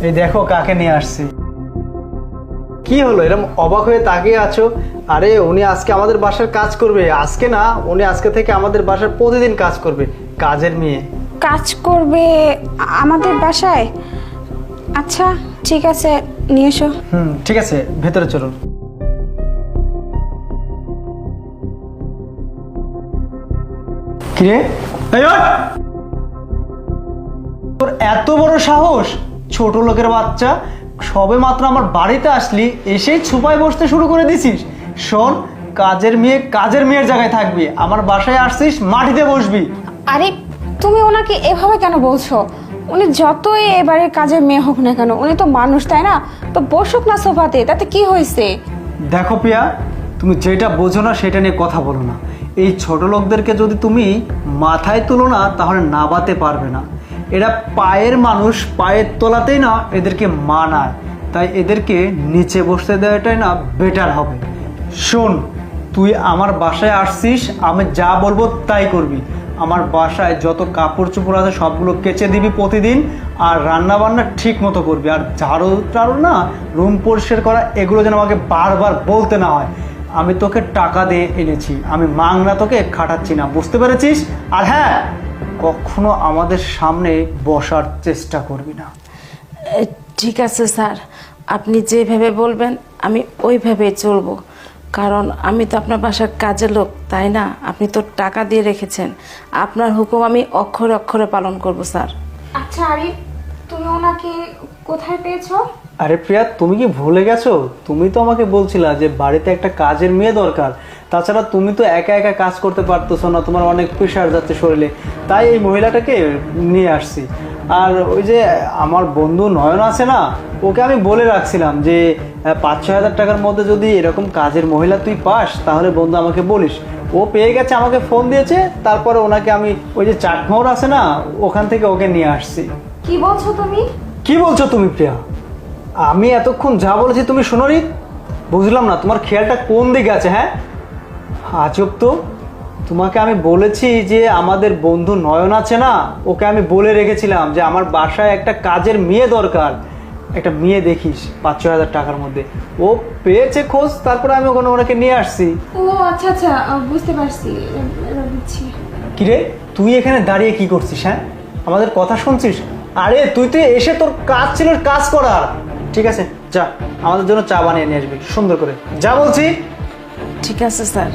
এই দেখো কাকে নিয়ে আসছি। কি হলো এরকম অবাক হয়ে তাকিয়ে আছো? আরে উনি আজকে আমাদের বাসার কাজ করবে। আজকে না, উনি আজকে থেকে আমাদের বাসার প্রতিদিন কাজ করবে। কাজের মেয়ে। কাজ করবে আমাদের বাসায়? আচ্ছা ঠিক আছে, নিয়ে এসো। ঠিক আছে, ভেতরে চলুন। কিরে, এই ওঠ! তোর এত বড় সাহস! ছোট লোকের বাচ্চা, সবে মাত্র আমার বাড়িতে আসলি, এসেই ছুপায় বসতে শুরু করে দিছিস। শোন, কাজের মেয়ে কাজের মেয়ের জায়গায় থাকবি। আমার বাসায় আসছিস, মাটিতে বসবি। আরে তুমি ওনাকে এভাবে কেন বলছো? উনি যতই এবারে কাজের মেয়ে হোক না কেন, উনি তো মানুষ, তাই না? তো বসুক না সোফাতে, তাতে কি হয়েছে? দেখো প্রিয়া, তুমি যেটা বোঝো না সেটা নিয়ে কথা বলো না। এই ছোট লোকদেরকে যদি তুমি মাথায় তুলো না, তাহলে নাবাতে পারবে না। এরা পায়ের মানুষ, পায়ের তলাতেই না এদেরকে মানায়। তাই এদেরকে নিচে বসতে দেওয়াটাই না বেটার হবে। শোন, তুই আমার বাসায় আসছিস, আমি যা বলবো তাই করবি। আমার বাসায় যত কাপড় চোপড় আছে সবগুলো কেচে দিবি প্রতিদিন, আর রান্না বান্না ঠিক মতো করবি। আর ঝাড়ু টাড়ু না, রুম পরিষ্কার করা, এগুলো যেন আমাকে বারবার বলতে না হয়। আমি তোকে টাকা দিয়ে এনেছি, আমি মাংনা তোকে খাটাচ্ছি না, বুঝতে পেরেছিস? আর হ্যাঁ, কখনো আমাদের সামনে বসার চেষ্টা করবি না। ঠিক আছে স্যার, আপনি যেভাবে বলবেন আমি ওইভাবেই চলবো। কারণ আমি তো আপনার বাসার কাজের লোক, তাই না? আপনি তো টাকা দিয়ে রেখেছেন, আপনার হুকুম আমি অক্ষরে অক্ষরে পালন করব স্যার। আচ্ছা আরিফ, তুমি ওনাকে কোথায় পেয়েছো? আরে প্রিয়া, তুমি কি ভুলে গেছো? তুমি তো আমাকে বলছিলা যে বাড়িতে একটা কাজের মেয়ে দরকার। তাছাড়া তুমি তো একা একা কাজ করতে পারতেছো না, তোমার অনেক প্রেশার যাচ্ছে শরীরে। তাই এই মহিলাটাকে নিয়ে আসছি। আর ওই যে আমার বন্ধু নয়ন আছে না, ওকে আমি বলে রাখছিলাম যে 5-6 হাজার টাকার মধ্যে যদি এরকম কাজের মহিলা তুই পাস, তাহলে বন্ধু আমাকে বলিস। ও পেয়ে গেছে, আমাকে ফোন দিয়েছে। তারপরে ওনাকে আমি ওই যে চাটমোহর আছে না, ওখান থেকে ওকে নিয়ে আসছি। কি বলছো তুমি? কি বলছো তুমি প্রিয়া? আমি এতক্ষণ যা বলেছি তুমি শোনোনি? বুঝলাম না তোমার খেয়ালটা কোন দিকে আছে। হ্যাঁ, আজব তো। তোমাকে আমি বলেছি যে আমাদের বন্ধু নয়ন আছে না, ওকে আমি বলে রেখেছিলাম যে আমার বাসায় একটা কাজের মেয়ে দরকার। একটা মেয়ে দেখিস 5-6 হাজার টাকার মধ্যে। ও পেয়েছে খোঁজ, তারপরে আমি ওখানে ওনাকে নিয়ে আসছি। ও আচ্ছা আচ্ছা, বুঝতে পারছি, এবার বুঝছি। কিরে, তুই এখানে দাঁড়িয়ে কি করছিস? হ্যাঁ, আমাদের কথা শুনছিস? আরে তুই তো এসে, তোর কাজ ছিল কাজ করার। ঠিক আছে, যা আমাদের জন্য চা বানিয়ে নিয়ে আসবি সুন্দর করে, যা বলছি। ঠিক আছে স্যার।